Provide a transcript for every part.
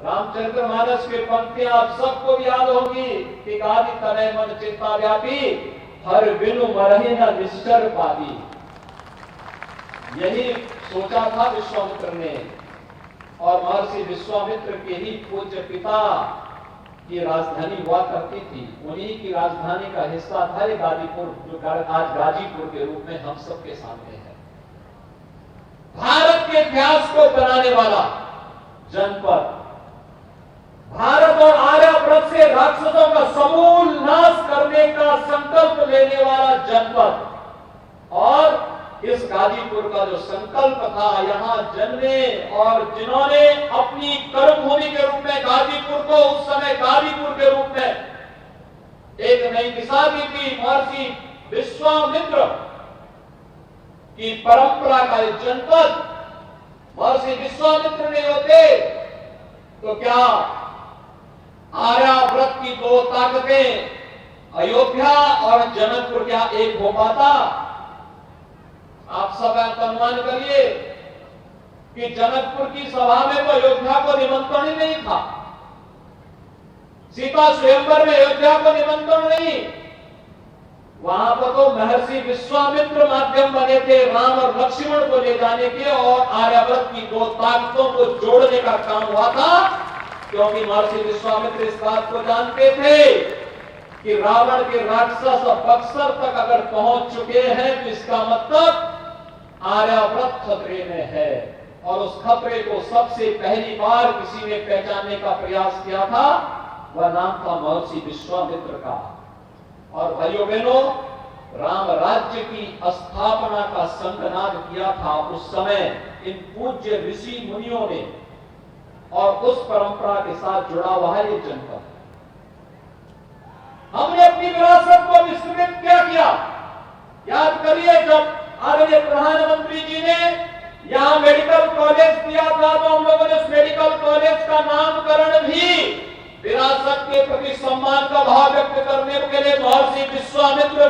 रामचरितमानस की पंक्तियां आप सबको भी याद होगी कि गादि तनय मन चित्ता व्यापी हर बिनु मरहि न निश्चर पाती। यही सोचा था विश्वामित्र ने, और महर्षि विश्वामित्र के ही पूज्य पिता की राजधानी हुआ करती थी, उन्हीं की राजधानी का हिस्सा था ये गाजीपुर, जो आज गाजीपुर के रूप में हम सबके सामने है। भारत के इतिहास को बनाने वाला जनपद, भारत और आर्यावर्त से राक्षसों का समूल नाश करने का संकल्प लेने वाला जनपद, और इस गाजीपुर का जो संकल्प था, यहां जन्मे और जिन्होंने अपनी कर्मभूमि के रूप में गाजीपुर को उस समय गाजीपुर के रूप में एक नई दिशा दी थी, महर्षि विश्वामित्र की परंपरा का एक जनपद महर्षि विश्वामित्र ने होते तो क्या आर्यावर्त की दो ताकतें अयोध्या और जनकपुर क्या एक हो पाता? आप सब अनुमान करिए कि जनकपुर की सभा में तो अयोध्या को निमंत्रण ही नहीं था, सीता स्वयंवर में अयोध्या को निमंत्रण नहीं, वहां पर तो महर्षि विश्वामित्र माध्यम बने थे राम और लक्ष्मण को ले जाने के, और आर्यावर्त की दो ताकतों को जोड़ने का काम हुआ था, क्योंकि महर्षि विश्वामित्र इस बात को जानते थे कि रावण के राक्षस बक्सर तक अगर पहुंच चुके हैं तो इसका मतलब आर्यावर्त खतरे में है, और उस खतरे को सबसे पहली बार किसी ने पहचानने का प्रयास किया था, वह नाम था महर्षि विश्वामित्र का। और भाइयों बहनों, राम राज्य की स्थापना का संकनाद किया था उस समय इन पूज्य ऋषि मुनियों ने, और उस परंपरा के साथ जुड़ा हुआ है ये जनपद। हमने अपनी विरासत को विस्मृत क्या किया? याद करिए, जब आदरणीय प्रधानमंत्री जी ने यहां मेडिकल कॉलेज दिया था तो हम लोगों ने उस मेडिकल कॉलेज का नामकरण भी विरासत के प्रति सम्मान का भाव व्यक्त करने के लिए महर्षि विश्वामित्र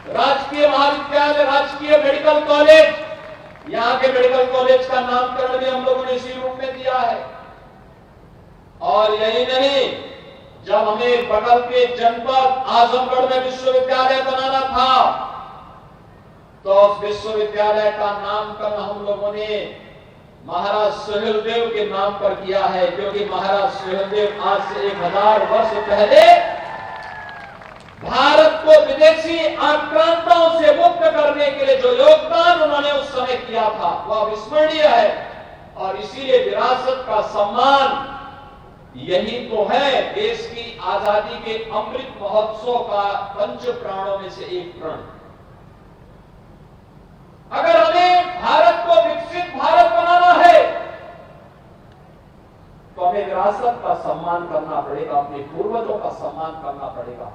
राजकीय महाविद्यालय, राजकीय मेडिकल कॉलेज, यहाँ के मेडिकल कॉलेज का नामकरण भी हम लोगों ने इसी रूप में दिया है। और यही नहीं, जब हमें बगल के जनपद आजमगढ़ में विश्वविद्यालय बनाना था तो उस विश्वविद्यालय का नामकरण हम लोगों ने महाराज सुहेलदेव के नाम पर किया है, क्योंकि महाराज सुहेलदेव आज से 1000 वर्ष पहले भारत को विदेशी आक्रांताओं से मुक्त करने के लिए जो योगदान उन्होंने उस समय किया था वह अविस्मरणीय है। और इसीलिए विरासत का सम्मान यही तो है देश की आजादी के अमृत महोत्सव का पंच प्राणों में से एक प्रण। अगर हमें भारत को विकसित भारत बनाना है तो हमें विरासत का सम्मान करना पड़ेगा, अपने पूर्वजों का सम्मान करना पड़ेगा।